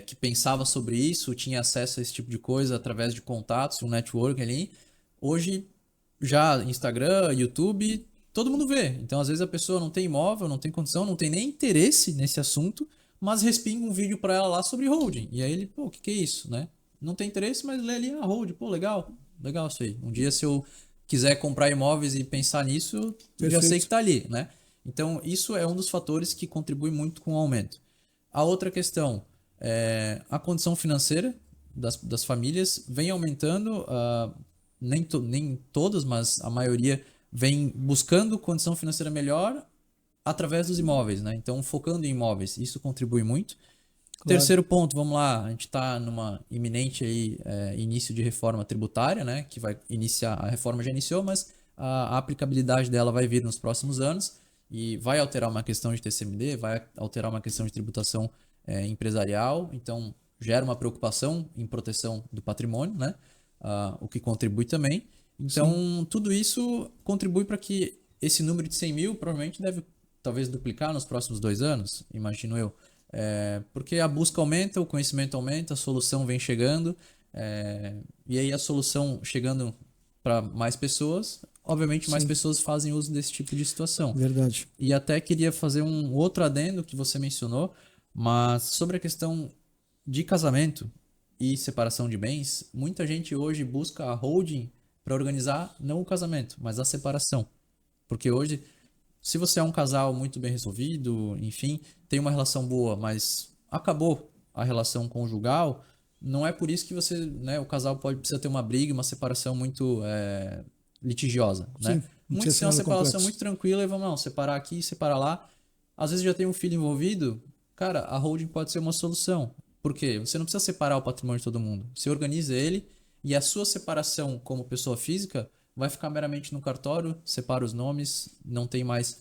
que pensava sobre isso, tinha acesso a esse tipo de coisa através de contatos, um network ali. Hoje já Instagram, YouTube, todo mundo vê. Então, às vezes a pessoa não tem imóvel, não tem condição, não tem nem interesse nesse assunto, mas respinga um vídeo para ela lá sobre holding. E aí ele, o que é isso, né? Não tem interesse, mas lê ali a holding. Legal isso aí. Um dia, se eu quiser comprar imóveis e pensar nisso, eu já sei que tá ali, né? Então, isso é um dos fatores que contribui muito com o aumento. A outra questão é a condição financeira das famílias vem aumentando, nem todas, mas a maioria vem buscando condição financeira melhor através dos imóveis, né? Então, focando em imóveis, isso contribui muito. Claro. Terceiro ponto, vamos lá, a gente está numa iminente aí, início de reforma tributária, né? Que vai iniciar, a reforma já iniciou, mas a aplicabilidade dela vai vir nos próximos anos e vai alterar uma questão de TCMD, vai alterar uma questão de tributação empresarial, então gera uma preocupação em proteção do patrimônio, né? O que contribui também. Então, tudo isso contribui para que esse número de 100 mil provavelmente deve talvez duplicar nos próximos 2 anos, imagino eu. Porque a busca aumenta, o conhecimento aumenta, a solução vem chegando, e aí a solução chegando para mais pessoas, obviamente mais pessoas fazem uso desse tipo de situação. Verdade. E até queria fazer um outro adendo que você mencionou, mas sobre a questão de casamento e separação de bens, muita gente hoje busca a holding para organizar não o casamento, mas a separação. Porque hoje, se você é um casal muito bem resolvido, enfim, tem uma relação boa, mas acabou a relação conjugal, não é por isso que você, né, o casal precisa ter uma briga, uma separação muito litigiosa, né? Muito ser uma separação muito tranquila e vamos não, separar aqui e separar lá. Às vezes já tem um filho envolvido, cara, a holding pode ser uma solução. Por quê? Você não precisa separar o patrimônio de todo mundo. Você organiza ele e a sua separação como pessoa física vai ficar meramente no cartório, separa os nomes, não tem mais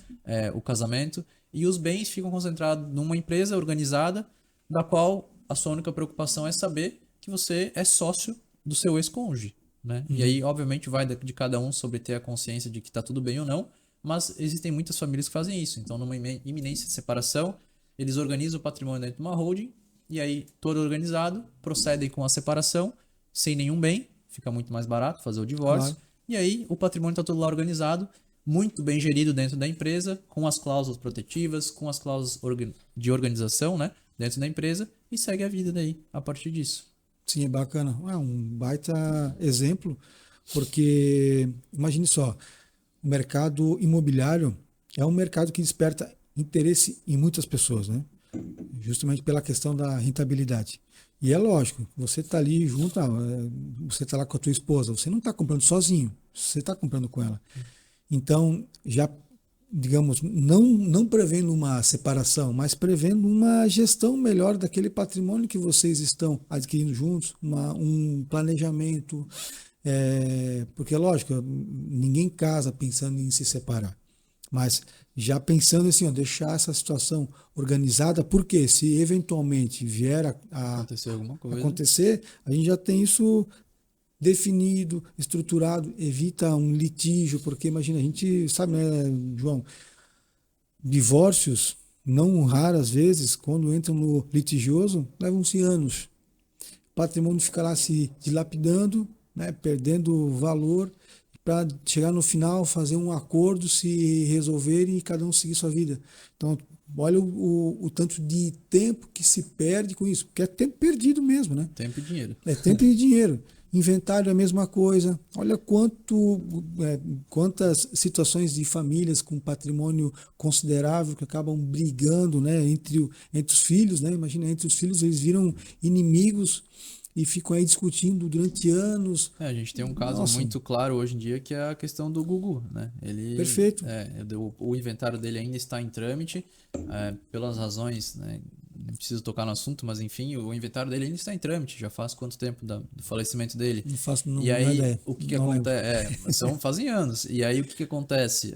o casamento e os bens ficam concentrados numa empresa organizada da qual a sua única preocupação é saber que você é sócio do seu ex-cônjuge, né? E aí, obviamente, vai de cada um sobre ter a consciência de que está tudo bem ou não, mas existem muitas famílias que fazem isso. Então, numa iminência de separação, eles organizam o patrimônio dentro de uma holding e aí, todo organizado, procedem com a separação sem nenhum bem, fica muito mais barato fazer o divórcio. Claro. E aí, o patrimônio está todo lá organizado, muito bem gerido dentro da empresa, com as cláusulas protetivas, com as cláusulas de organização, né, dentro da empresa, e segue a vida daí, a partir disso. Sim, é bacana. É um baita exemplo, porque, imagine só, o mercado imobiliário é um mercado que desperta interesse em muitas pessoas, né? Justamente pela questão da rentabilidade. E é lógico, você está ali junto, você está lá com a tua esposa, você não está comprando sozinho, você está comprando com ela. Então, já, digamos, não prevendo uma separação, mas prevendo uma gestão melhor daquele patrimônio que vocês estão adquirindo juntos, um planejamento, porque, lógico, ninguém casa pensando em se separar. Mas já pensando assim, deixar essa situação organizada, porque se eventualmente vier a acontecer, a gente já tem isso definido, estruturado, evita um litígio, porque imagina, a gente sabe, né, João, divórcios, não raras vezes, quando entram no litigioso, levam-se anos. O patrimônio fica lá se dilapidando, né, perdendo valor, para chegar no final, fazer um acordo, se resolverem e cada um seguir sua vida. Então, olha o tanto de tempo que se perde com isso, porque é tempo perdido mesmo, né? Tempo e dinheiro. É tempo e dinheiro. Inventário é a mesma coisa. Olha quantas situações de famílias com patrimônio considerável que acabam brigando, né, entre os filhos, né? Imagina, entre os filhos eles viram inimigos e ficam aí discutindo durante anos. A gente tem um caso muito claro hoje em dia que é a questão do Gugu, né? Ele, perfeito. O inventário dele ainda está em trâmite, pelas razões, né? Não preciso tocar no assunto, mas enfim, o inventário dele ainda está em trâmite. Já faz quanto tempo do falecimento dele? Não faço não, e aí, ideia. O que acontece? Fazem anos. E aí, o que acontece?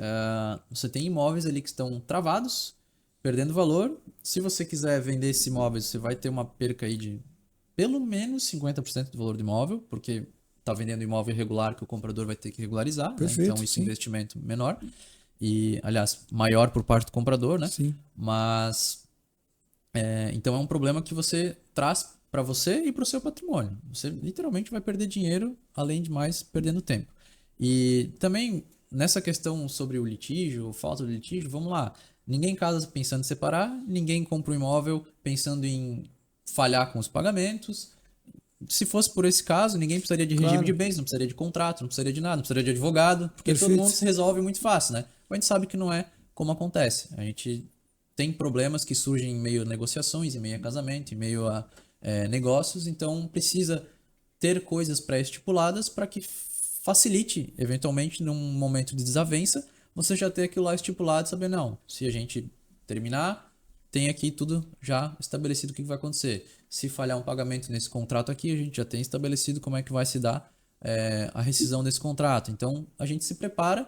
Você tem imóveis ali que estão travados, perdendo valor. Se você quiser vender esses imóveis, você vai ter uma perca aí de pelo menos 50% do valor do imóvel, porque está vendendo imóvel irregular que o comprador vai ter que regularizar. Perfeito, né? Então, esse investimento menor. E, aliás, maior por parte do comprador, né? Sim. Mas... então é um problema que você traz para você e para o seu patrimônio. Você literalmente vai perder dinheiro, além de mais perdendo tempo. E também nessa questão sobre o litígio, falta de litígio, vamos lá. Ninguém casa pensando em separar, ninguém compra um imóvel pensando em falhar com os pagamentos. Se fosse por esse caso, ninguém precisaria de regime de bens, não precisaria de contrato, não precisaria de nada, não precisaria de advogado, porque todo mundo se resolve muito fácil, né? Mas a gente sabe que não é como acontece. A gente tem problemas que surgem em meio a negociações, em meio a casamento, em meio a negócios, então precisa ter coisas pré-estipuladas para que facilite, eventualmente, num momento de desavença, você já ter aquilo lá estipulado e saber, não, se a gente terminar, tem aqui tudo já estabelecido o que vai acontecer. Se falhar um pagamento nesse contrato aqui, a gente já tem estabelecido como é que vai se dar a rescisão desse contrato. Então, a gente se prepara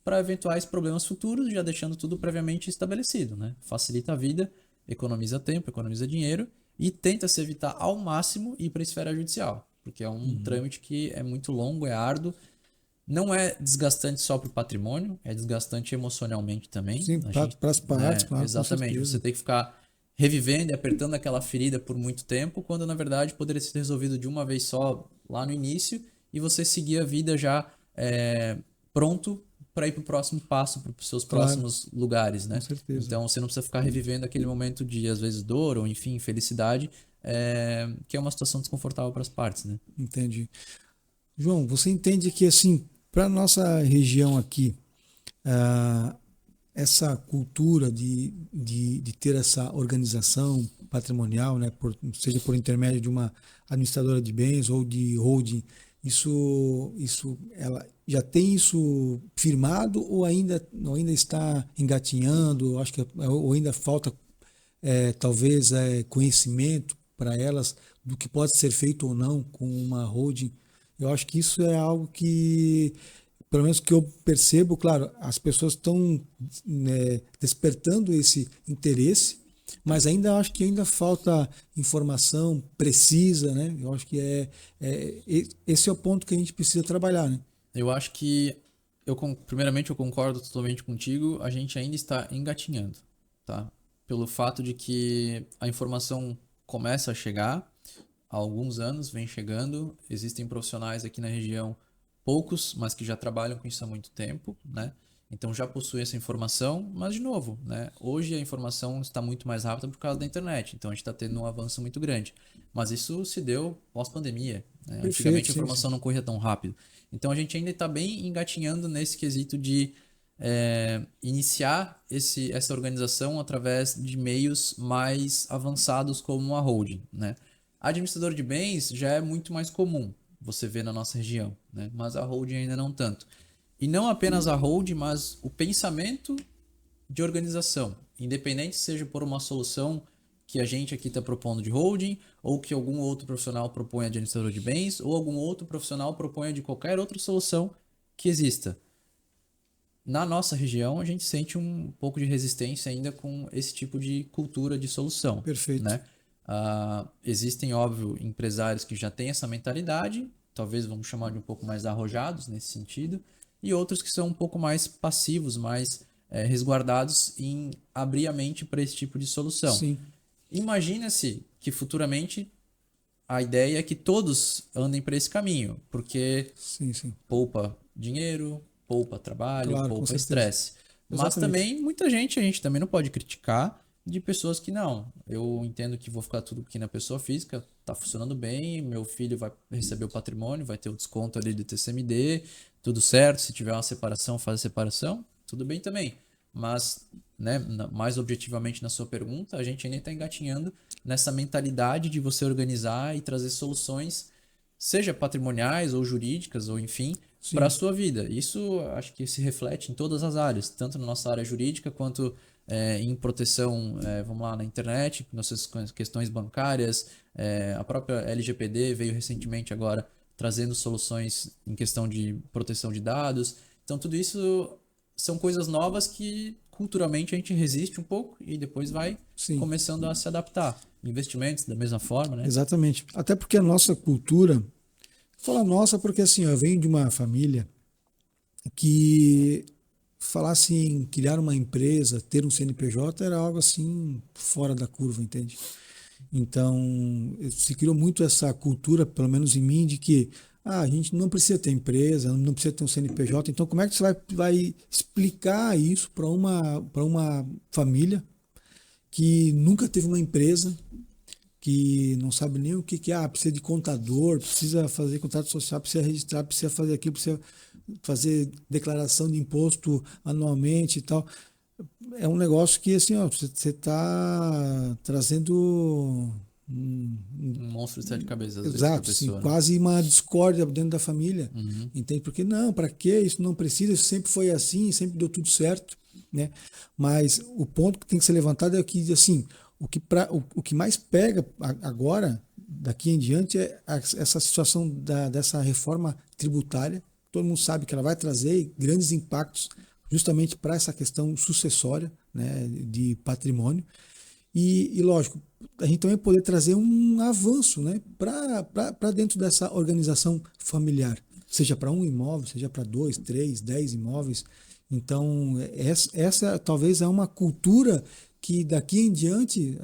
para eventuais problemas futuros, já deixando tudo previamente estabelecido, né? Facilita a vida, economiza tempo, economiza dinheiro e tenta se evitar ao máximo ir para a esfera judicial, porque é um trâmite que é muito longo, é árduo, não é desgastante só para o patrimônio, é desgastante emocionalmente também. Sim, A gente, para as partes, claro, com exatamente, você certeza. tem que ficar revivendo e apertando aquela ferida por muito tempo, quando na verdade poderia ser resolvido de uma vez só lá no início e você seguir a vida já pronto para ir para o próximo passo, para os seus Claro, próximos lugares, com né? certeza. Então você não precisa ficar revivendo aquele momento de, às vezes, dor ou, enfim, felicidade, que é uma situação desconfortável para as partes, né? Entendi. João, você entende que, assim, para nossa região aqui, ah, essa cultura de ter essa organização patrimonial, né, seja por intermédio de uma administradora de bens ou de holding, ela já tem isso firmado ou ainda está engatinhando? Acho que ou ainda falta talvez conhecimento para elas do que pode ser feito ou não com uma holding. Eu acho que isso é algo que, pelo menos que eu percebo, claro, as pessoas estão, né, despertando esse interesse, mas ainda acho que ainda falta informação precisa, né? Eu acho que esse é o ponto que a gente precisa trabalhar, né? Eu acho que, primeiramente, eu concordo totalmente contigo, a gente ainda está engatinhando, tá? Pelo fato de que a informação começa a chegar, há alguns anos vem chegando, existem profissionais aqui na região, poucos, mas que já trabalham com isso há muito tempo, né? Então já possuem essa informação, mas de novo, né? Hoje a informação está muito mais rápida por causa da internet, então a gente está tendo um avanço muito grande. Mas isso se deu pós-pandemia, né? Perfeito, Antigamente a sim, sim. informação não corria tão rápido. Então a gente ainda está bem engatinhando nesse quesito de iniciar essa organização através de meios mais avançados como a holding, né? Administrador de bens já é muito mais comum você vê na nossa região, né? Mas a holding ainda não tanto. E não apenas a holding, mas o pensamento de organização, independente seja por uma solução que a gente aqui está propondo de holding, ou que algum outro profissional propõe administrador de bens, ou algum outro profissional proponha de qualquer outra solução que exista. Na nossa região, a gente sente um pouco de resistência ainda com esse tipo de cultura de solução, Perfeito. né? Existem, óbvio, empresários que já têm essa mentalidade, talvez vamos chamar de um pouco mais arrojados nesse sentido, e outros que são um pouco mais passivos, mais resguardados em abrir a mente para esse tipo de solução. Sim, Imagina-se que futuramente a ideia é que todos andem para esse caminho, porque sim, sim. poupa dinheiro, poupa trabalho, Claro, com poupa certeza. estresse. Mas Exatamente. também muita gente, a gente também não pode criticar de pessoas que não. Eu entendo que vou ficar tudo aqui na pessoa física, tá funcionando bem, meu filho vai receber o patrimônio, vai ter o desconto ali do TCMD, tudo certo, se tiver uma separação, faz a separação, tudo bem também. Mas, né, mais objetivamente na sua pergunta, a gente ainda está engatinhando nessa mentalidade de você organizar e trazer soluções, seja patrimoniais ou jurídicas, ou enfim, para a Sim, sua vida. Isso acho que se reflete em todas as áreas, tanto na nossa área jurídica quanto em proteção, vamos lá, na internet, nossas questões bancárias, a própria LGPD veio recentemente agora trazendo soluções em questão de proteção de dados. Então, tudo isso são coisas novas que culturalmente a gente resiste um pouco e depois vai sim. começando a se adaptar. Investimentos da mesma forma, né? Exatamente. Até porque a nossa cultura, fala nossa porque assim, eu venho de uma família que falar assim, em criar uma empresa, ter um CNPJ era algo assim fora da curva, entende? Então, se criou muito essa cultura, pelo menos em mim, de que a gente não precisa ter empresa, não precisa ter um CNPJ. Então, como é que você vai explicar isso para uma família que nunca teve uma empresa, que não sabe nem o que é, precisa de contador, precisa fazer contrato social, precisa registrar, precisa fazer aquilo, precisa fazer declaração de imposto anualmente e tal. é um negócio que assim, ó, você está trazendo Um monstro de sete cabeças, às vezes, pra exato, sim, pessoa, né? quase uma discórdia dentro da família, Uhum. entende? Porque não, para quê? Isso não precisa, isso sempre foi assim, sempre deu tudo certo, né? Mas o ponto que tem que ser levantado é que assim, o que mais pega agora, daqui em diante, é essa situação dessa reforma tributária. Todo mundo sabe que ela vai trazer grandes impactos justamente para essa questão sucessória, né, de patrimônio. E lógico, a gente também poder trazer um avanço, né, para dentro dessa organização familiar, seja para um imóvel, seja para dois, três, 10 imóveis. Então, essa talvez é uma cultura que daqui em diante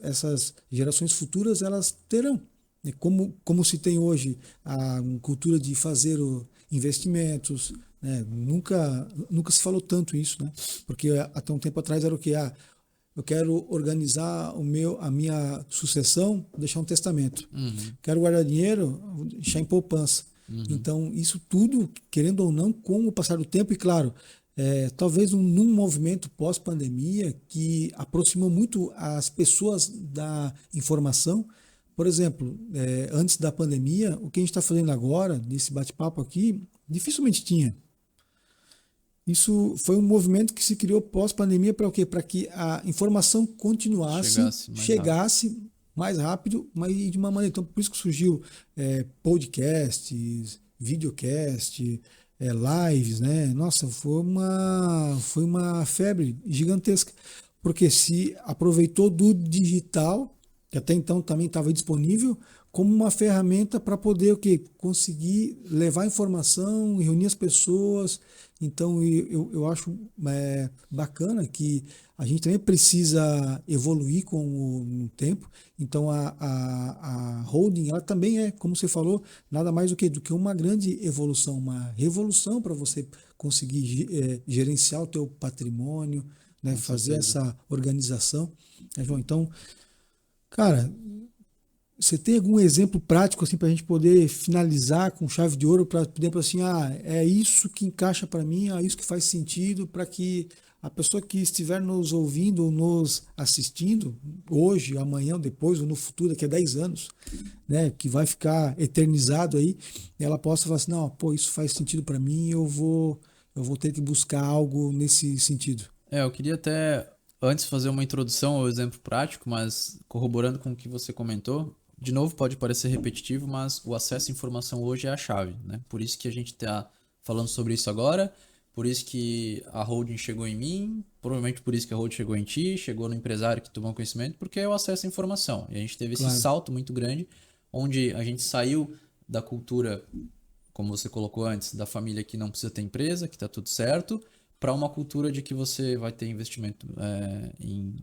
essas gerações futuras elas terão. Né? Como se tem hoje a cultura de fazer investimentos, né? Nunca se falou tanto isso, né? Porque até um tempo atrás era o que? Eu quero organizar a minha sucessão, deixar um testamento. Uhum. Quero guardar dinheiro, deixar em poupança. Uhum. Então, isso tudo, querendo ou não, com o passar do tempo, e claro, talvez num movimento pós-pandemia que aproximou muito as pessoas da informação. Por exemplo, antes da pandemia, o que a gente está fazendo agora, nesse bate-papo aqui, dificilmente tinha. Isso foi um movimento que se criou pós-pandemia para o quê? Para que a informação continuasse, Chegasse mais rápido. chegasse mais rápido, mas de uma maneira. Então, por isso que surgiu podcasts, videocast, lives, né? Nossa, foi uma febre gigantesca, porque se aproveitou do digital, que até então também estava disponível, como uma ferramenta para poder o quê? Conseguir levar informação, reunir as pessoas. Então, eu acho bacana que a gente também precisa evoluir no tempo. Então, a holding, ela também é, como você falou, nada mais do que uma grande evolução, uma revolução para você conseguir gerenciar o teu patrimônio, né, Com fazer certeza. essa organização. Né, João? Então, cara, você tem algum exemplo prático assim para a gente poder finalizar com chave de ouro para poder falar assim, é isso que encaixa para mim, é isso que faz sentido para que a pessoa que estiver nos ouvindo ou nos assistindo hoje, amanhã, ou depois, ou no futuro, daqui a 10 anos, né, que vai ficar eternizado aí, ela possa falar assim, não, pô, isso faz sentido para mim, eu vou ter que buscar algo nesse sentido. Eu queria até, antes, fazer uma introdução ao exemplo prático, mas corroborando com o que você comentou, de novo, pode parecer repetitivo, mas o acesso à informação hoje é a chave, né? Por isso que a gente está falando sobre isso agora, por isso que a holding chegou em mim, provavelmente por isso que a holding chegou em ti, chegou no empresário que tomou conhecimento, porque é o acesso à informação. E a gente teve esse Claro, salto muito grande, onde a gente saiu da cultura, como você colocou antes, da família que não precisa ter empresa, que está tudo certo, para uma cultura de que você vai ter investimento em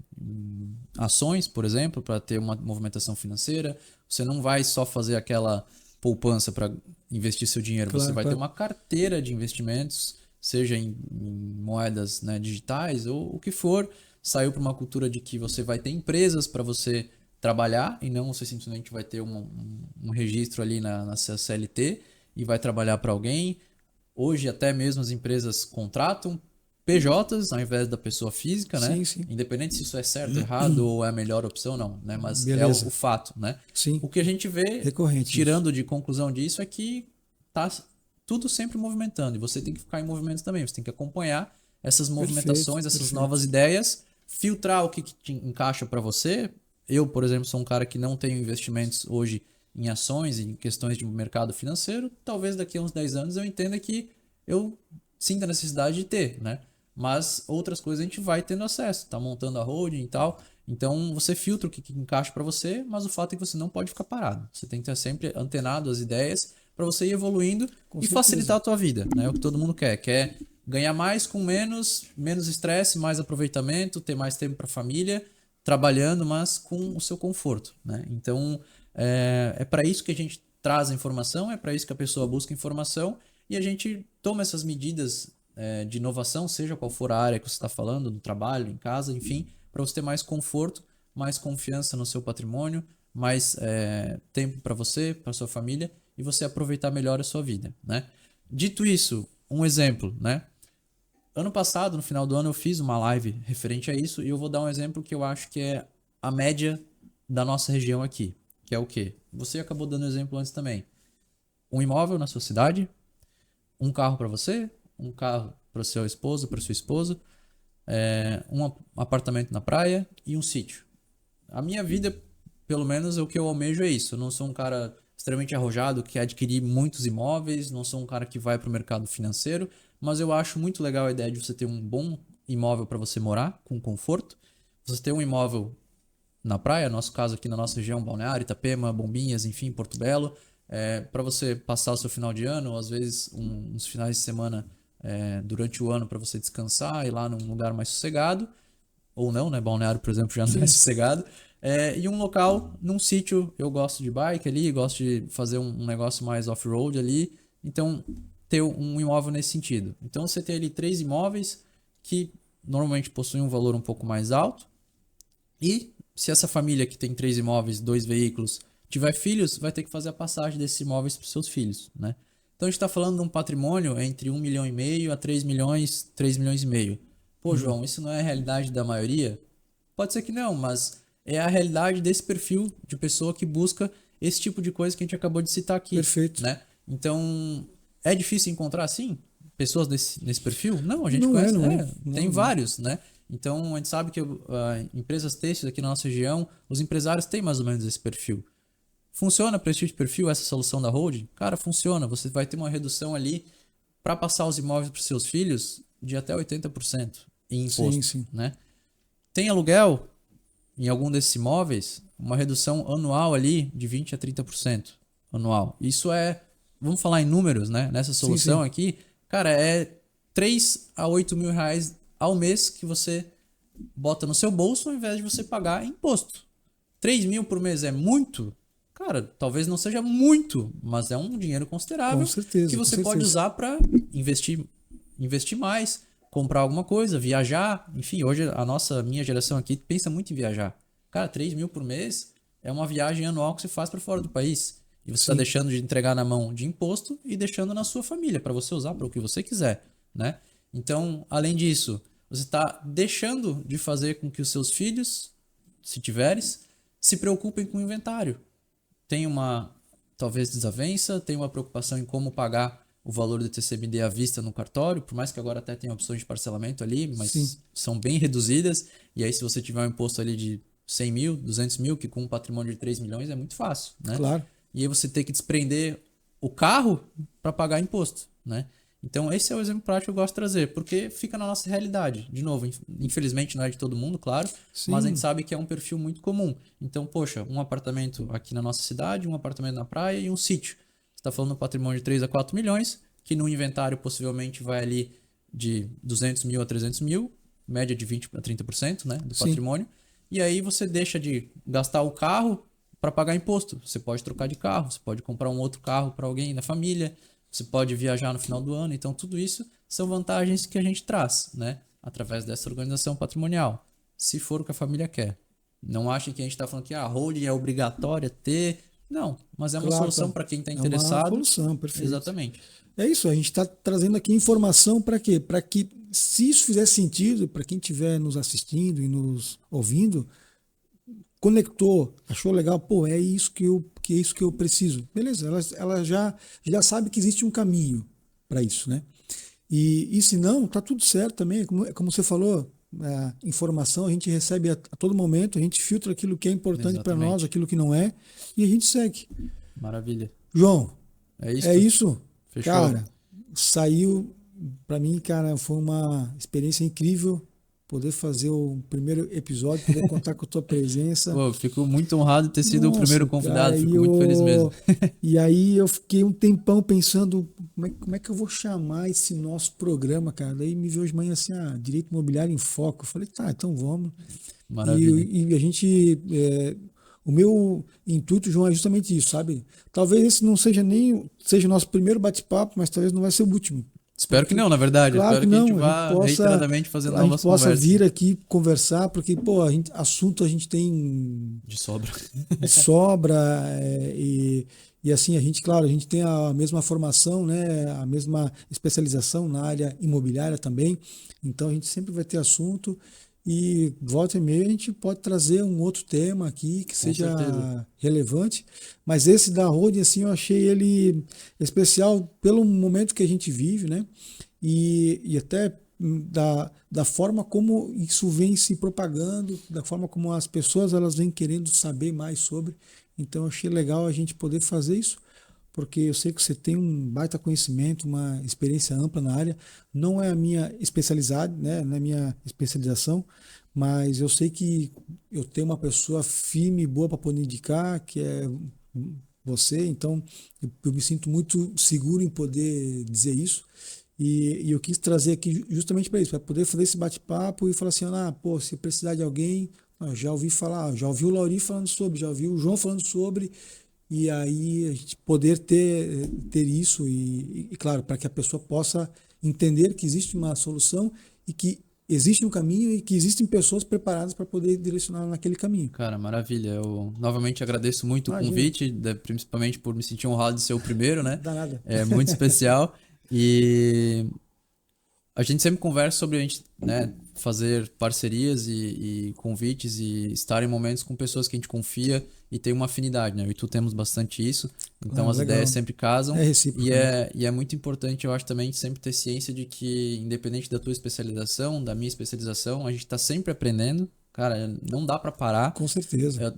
ações, por exemplo, para ter uma movimentação financeira. Você não vai só fazer aquela poupança para investir seu dinheiro, você claro, vai ter claro. uma carteira de investimentos, seja em moedas, né, digitais ou o que for. Saiu para uma cultura de que você vai ter empresas para você trabalhar e não você simplesmente vai ter um registro ali na CLT e vai trabalhar para alguém. Hoje até mesmo as empresas contratam PJs ao invés da pessoa física, né? Sim, sim. Independente se isso é certo, errado ou é a melhor opção, não, né? Mas é o Beleza. fato, né? Sim, O que a gente vê, recorrente isso. tirando de conclusão disso, é que tá tudo sempre movimentando e você tem que ficar em movimento também. Você tem que acompanhar essas Perfeito, movimentações, essas novas perfeito. ideias, filtrar o que te encaixa para você. Eu, por exemplo, sou um cara que não tenho investimentos hoje em ações, em questões de mercado financeiro. Talvez daqui a uns 10 anos eu entenda que eu sinto a necessidade de ter, né? Mas outras coisas a gente vai tendo acesso, tá montando a holding e tal. Então você filtra o que encaixa para você, mas o fato é que você não pode ficar parado. Você tem que estar sempre antenado às ideias para você ir evoluindo Com e certeza. facilitar a tua vida, né? É o que todo mundo quer. Quer ganhar mais com menos estresse, mais aproveitamento, ter mais tempo para a família, trabalhando, mas com o seu conforto, né? Então é para isso que a gente traz a informação, é para isso que a pessoa busca informação e a gente toma essas medidas de inovação, seja qual for a área que você está falando, no trabalho, em casa, enfim, para você ter mais conforto, mais confiança no seu patrimônio, mais tempo para você, para sua família e você aproveitar melhor a sua vida, né? Dito isso, um exemplo, né? ano passado, no final do ano, eu fiz uma live referente a isso e eu vou dar um exemplo que eu acho que é a média da nossa região aqui, que é o quê? Você acabou dando exemplo antes também. Um imóvel na sua cidade, um carro para você, um carro para seu esposo, para sua esposa, um apartamento na praia e um sítio. A minha vida, pelo menos, o que eu almejo é isso. Eu não sou um cara extremamente arrojado que quer adquirir muitos imóveis, não sou um cara que vai para o mercado financeiro, mas eu acho muito legal a ideia de você ter um bom imóvel para você morar, com conforto. Você ter um imóvel na praia, nosso caso aqui na nossa região, Balneário, Itapema, Bombinhas, enfim, Porto Belo, para você passar o seu final de ano, ou às vezes uns finais de semana durante o ano para você descansar, ir lá num lugar mais sossegado, ou não, né? Balneário, por exemplo, já não é sossegado. E um local, num sítio, eu gosto de bike ali, gosto de fazer um negócio mais off-road ali, então ter um imóvel nesse sentido. Então você tem ali 3 imóveis que normalmente possuem um valor um pouco mais alto, e se essa família que tem 3 imóveis, 2 veículos, tiver filhos, vai ter que fazer a passagem desses imóveis para os seus filhos, né? Então a gente está falando de um patrimônio entre 1,5 milhão a 3 milhões, 3 milhões e meio. Pô, João, isso não é a realidade da maioria? Pode ser que não, mas é a realidade desse perfil de pessoa que busca esse tipo de coisa que a gente acabou de citar aqui. Perfeito. Né? Então, é difícil encontrar, sim, pessoas nesse perfil? Não, a gente Não conhece, não tem é. vários, né? Então, a gente sabe que empresas têxteis aqui na nossa região, os empresários têm mais ou menos esse perfil. Funciona para esse tipo de perfil, essa solução da holding? Cara, funciona. Você vai ter uma redução ali para passar os imóveis para os seus filhos de até 80% em imposto. Sim, sim. Né? Tem aluguel em algum desses imóveis, uma redução anual ali de 20% a 30% anual. Isso vamos falar em números, né? Nessa solução sim. aqui, cara, é 3 a 8 mil reais ao mês que você bota no seu bolso ao invés de você pagar imposto. 3 mil por mês é muito? Cara, talvez não seja muito, mas é um dinheiro considerável Com certeza, que você pode usar para investir mais, comprar alguma coisa, viajar. Enfim, hoje minha geração aqui pensa muito em viajar. Cara, 3 mil por mês é uma viagem anual que você faz para fora do país. E você está deixando de entregar na mão de imposto e deixando na sua família para você usar para o que você quiser, né? Então, além disso, você está deixando de fazer com que os seus filhos, se tiveres, se preocupem com o inventário. Tem uma, talvez, desavença, tem uma preocupação em como pagar o valor do TCMD à vista no cartório, por mais que agora até tenha opções de parcelamento ali, mas são bem reduzidas. E aí, se você tiver um imposto ali de 100 mil, 200 mil, que com um patrimônio de 3 milhões é muito fácil, né? Claro. E aí você tem que desprender o carro para pagar imposto, né? Então, esse é o exemplo prático que eu gosto de trazer, porque fica na nossa realidade. De novo, infelizmente não é de todo mundo, claro, mas a gente sabe que é um perfil muito comum. Então, poxa, um apartamento aqui na nossa cidade, um apartamento na praia e um sítio. Você está falando de um patrimônio de 3 a 4 milhões, que no inventário possivelmente vai ali de 200 mil a 300 mil, média de 20% a 30%, né, do patrimônio. E aí você deixa de gastar o carro para pagar imposto. Você pode trocar de carro, você pode comprar um outro carro para alguém da família, você pode viajar no final do ano. Então, tudo isso são vantagens que a gente traz, né? Através dessa organização patrimonial, se for o que a família quer. Não achem que a gente está falando que a holding é obrigatória ter. Não, mas é uma solução para quem está interessado. É uma solução, perfeito. Exatamente. É isso, a gente está trazendo aqui informação para quê? Para que, se isso fizer sentido, para quem estiver nos assistindo e nos ouvindo, conectou, achou legal, pô, é isso que eu preciso. Beleza, ela já sabe que existe um caminho para isso, né? E se não, tá tudo certo também, como você falou, a informação a gente recebe a todo momento, a gente filtra aquilo que é importante para nós, aquilo que não é, e a gente segue. Maravilha. João, é isso? Fechou. Cara, saiu, para mim, cara, foi uma experiência incrível poder fazer o primeiro episódio, poder contar com a tua presença. Pô, fico muito honrado de ter sido o primeiro convidado, cara, fico muito feliz mesmo. E aí eu fiquei um tempão pensando como é que eu vou chamar esse nosso programa, cara. Daí me veio hoje de manhã assim, Direito Imobiliário em Foco. Eu falei, tá, então vamos. Maravilha. E a gente... o meu intuito, João, é justamente isso, sabe? Talvez esse não seja seja o nosso primeiro bate-papo, mas talvez não vai ser o último. Espero que não, na verdade. Claro Espero que a gente vá reiteradamente fazendo novas conversas. A gente possa vir aqui conversar, porque, pô, assunto a gente tem... De sobra. De sobra. E E assim, a gente, claro, a gente tem a mesma formação, né, a mesma especialização na área imobiliária também, então a gente sempre vai ter assunto e volta e meia a gente pode trazer um outro tema aqui que Com seja certeza. relevante, mas esse da holding, assim, eu achei ele especial pelo momento que a gente vive, né, e até da forma como isso vem se propagando, da forma como as pessoas elas vêm querendo saber mais sobre. Então eu achei legal a gente poder fazer isso, porque eu sei que você tem um baita conhecimento, uma experiência ampla na área. Não é a minha especialidade, né? Não é a minha especialização, mas eu sei que eu tenho uma pessoa firme e boa para poder indicar, que é você. Então eu me sinto muito seguro em poder dizer isso. E eu quis trazer aqui justamente para isso, para poder fazer esse bate-papo e falar assim, ah, pô, se precisar de alguém, já ouvi falar, já ouvi o Lauri falando sobre, já ouvi o João falando sobre, e aí a gente poder ter isso e claro, para que a pessoa possa entender que existe uma solução e que existe um caminho e que existem pessoas preparadas para poder direcionar naquele caminho. Cara, maravilha. Eu novamente agradeço muito o Imagina, convite, principalmente por me sentir honrado de ser o primeiro, né? dá nada. É muito especial. E a gente sempre conversa sobre a gente, né, fazer parcerias e convites e estar em momentos com pessoas que a gente confia e tem uma afinidade, né? Eu e tu temos bastante isso, então Claro, as ideias legal. sempre casam É recíproco, né? e é muito importante, eu acho também, sempre ter ciência de que, independente da tua especialização, da minha especialização, a gente está sempre aprendendo. Cara, não dá para parar. Com certeza. É,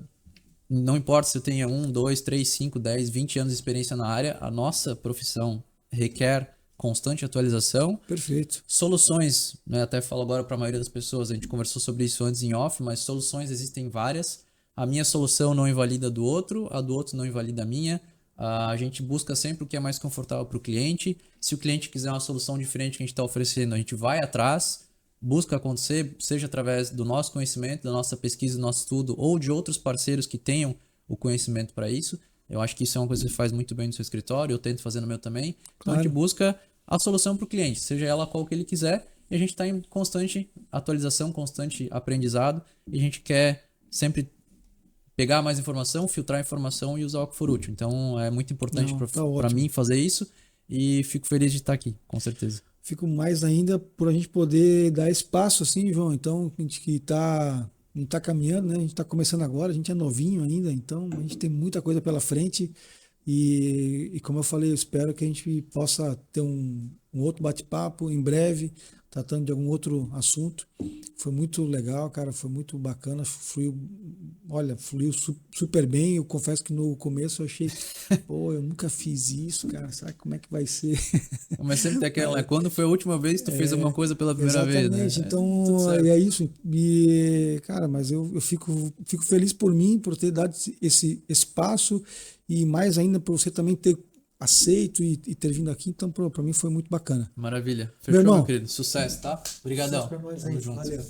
não importa se eu tenha 1, 2, 3, 5, 10, 20 anos de experiência na área, a nossa profissão requer constante atualização. Perfeito. Soluções, né, até falo agora para a maioria das pessoas, a gente conversou sobre isso antes em off, mas soluções existem várias. A minha solução não invalida a do outro, a do outro não invalida a minha. A gente busca sempre o que é mais confortável para o cliente. Se o cliente quiser uma solução diferente que a gente está oferecendo, a gente vai atrás, busca acontecer, seja através do nosso conhecimento, da nossa pesquisa, do nosso estudo, ou de outros parceiros que tenham o conhecimento para isso. Eu acho que isso é uma coisa que você faz muito bem no seu escritório, eu tento fazer no meu também. Então a gente Claro. busca a solução para o cliente, seja ela qual que ele quiser, e a gente está em constante atualização, constante aprendizado, e a gente quer sempre pegar mais informação, filtrar informação e usar o que for útil. Então é muito importante Não, tá para ótimo. mim fazer isso, e fico feliz de estar aqui, com certeza. Fico mais ainda por a gente poder dar espaço assim, João. Então, a gente que está não tá caminhando, né? A gente está começando agora, a gente é novinho ainda, então a gente tem muita coisa pela frente. E como eu falei, eu espero que a gente possa ter um outro bate-papo em breve, tratando de algum outro assunto. Foi muito legal, cara, foi muito bacana, fluiu, olha, super bem. Eu confesso que no começo eu achei, pô, eu nunca fiz isso, cara, sabe como é que vai ser? Mas sempre tem aquela, né? Quando foi a última vez que tu fez alguma coisa pela primeira vez, né? Exatamente, É, tudo então certo. é isso. E, cara, mas eu fico feliz por mim, por ter dado esse espaço e mais ainda por você também ter aceito e ter vindo aqui. Então, para mim foi muito bacana. Maravilha. Meu Fechou, meu irmão, querido. Sucesso, tá? sucesso Obrigadão. para nós Tamo aí. junto. Valeu.